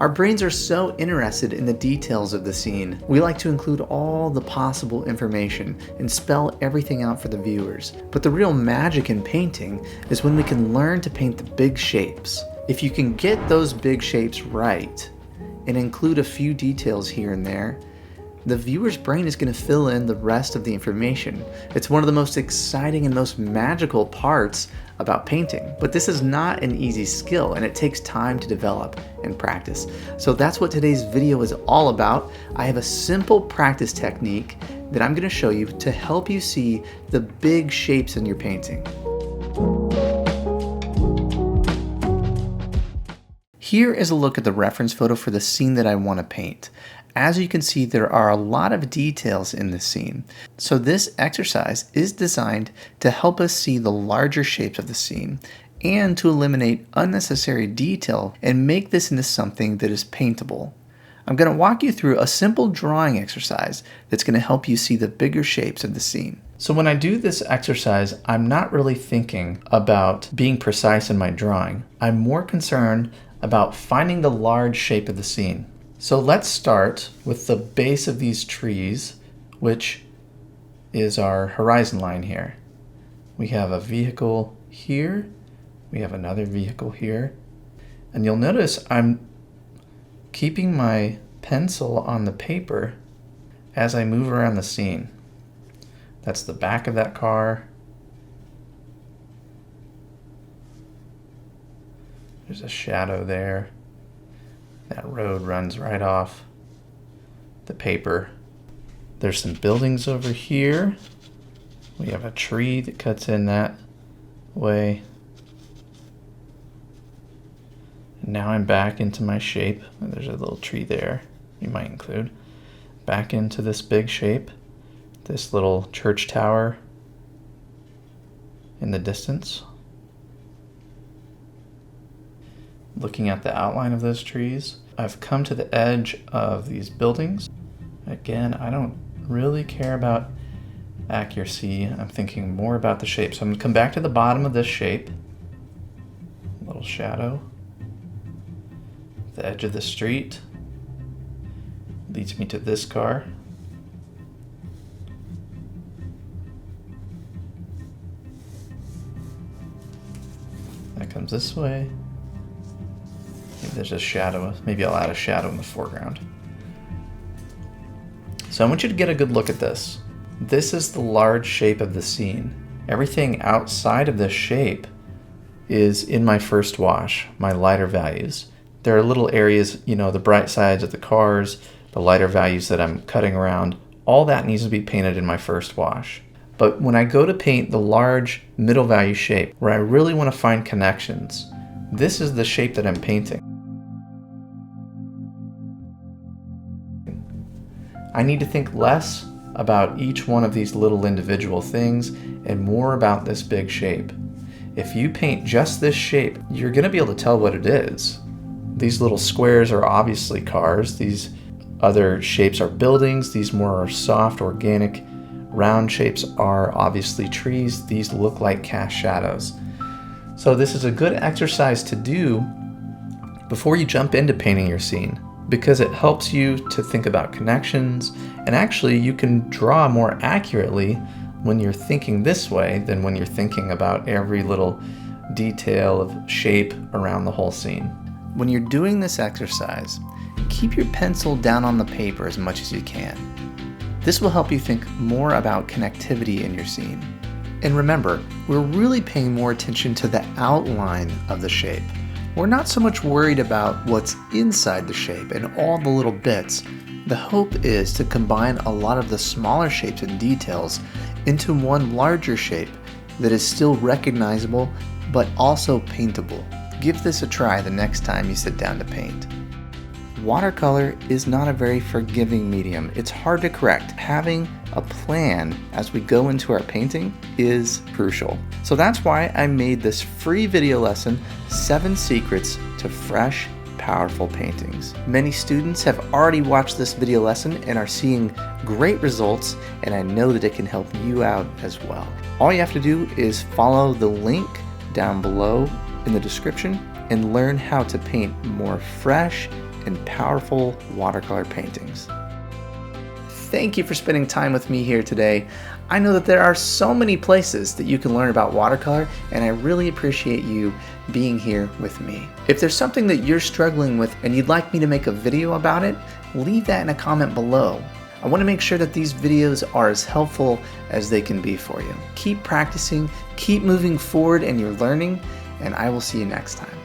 Our brains are so interested in the details of the scene. We like to include all the possible information and spell everything out for the viewers. But the real magic in painting is when we can learn to paint the big shapes. If you can get those big shapes right and include a few details here and there, the viewer's brain is going to fill in the rest of the information. It's one of the most exciting and most magical parts about painting. But this is not an easy skill, and it takes time to develop and practice. So that's what today's video is all about. I have a simple practice technique that I'm going to show you to help you see the big shapes in your painting. Here is a look at the reference photo for the scene that I want to paint. As you can see, there are a lot of details in this scene. So this exercise is designed to help us see the larger shapes of the scene and to eliminate unnecessary detail and make this into something that is paintable. I'm going to walk you through a simple drawing exercise that's going to help you see the bigger shapes of the scene. So when I do this exercise, I'm not really thinking about being precise in my drawing. I'm more concerned about finding the large shape of the scene. So let's start with the base of these trees, which is our horizon line here. We have a vehicle here, we have another vehicle here, and you'll notice I'm keeping my pencil on the paper as I move around the scene. That's the back of that car. There's a shadow there. That road runs right off the paper. There's some buildings over here. We have a tree that cuts in that way. And now I'm back into my shape. There's a little tree there you might include. Back into this big shape. This little church tower in the distance. Looking at the outline of those trees, I've come to the edge of these buildings. Again, I don't really care about accuracy. I'm thinking more about the shape. So I'm going to come back to the bottom of this shape. A little shadow. The edge of the street leads me to this car. That comes this way. Maybe there's a shadow. Maybe I'll add a shadow in the foreground. So I want you to get a good look at this. This is the large shape of the scene. Everything outside of this shape is in my first wash, my lighter values. There are little areas, the bright sides of the cars, the lighter values that I'm cutting around. All that needs to be painted in my first wash. But when I go to paint the large middle value shape, where I really want to find connections, this is the shape that I'm painting. I need to think less about each one of these little individual things and more about this big shape. If you paint just this shape, you're going to be able to tell what it is. These little squares are obviously cars. These other shapes are buildings. These more soft, organic, round shapes are obviously trees. These look like cast shadows. So this is a good exercise to do before you jump into painting your scene, because it helps you to think about connections, and actually you can draw more accurately when you're thinking this way than when you're thinking about every little detail of shape around the whole scene. When you're doing this exercise, keep your pencil down on the paper as much as you can. This will help you think more about connectivity in your scene. And remember, we're really paying more attention to the outline of the shape. We're not so much worried about what's inside the shape and all the little bits. The hope is to combine a lot of the smaller shapes and details into one larger shape that is still recognizable but also paintable. Give this a try the next time you sit down to paint. Watercolor is not a very forgiving medium. It's hard to correct. Having a plan as we go into our painting is crucial. So that's why I made this free video lesson, 7 Secrets to Fresh, Powerful Paintings. Many students have already watched this video lesson and are seeing great results, and I know that it can help you out as well. All you have to do is follow the link down below in the description and learn how to paint more fresh and powerful watercolor paintings. Thank you for spending time with me here today. I know that there are so many places that you can learn about watercolor, and I really appreciate you being here with me. If there's something that you're struggling with and you'd like me to make a video about it, leave that in a comment below. I want to make sure that these videos are as helpful as they can be for you. Keep practicing, keep moving forward in your learning, and I will see you next time.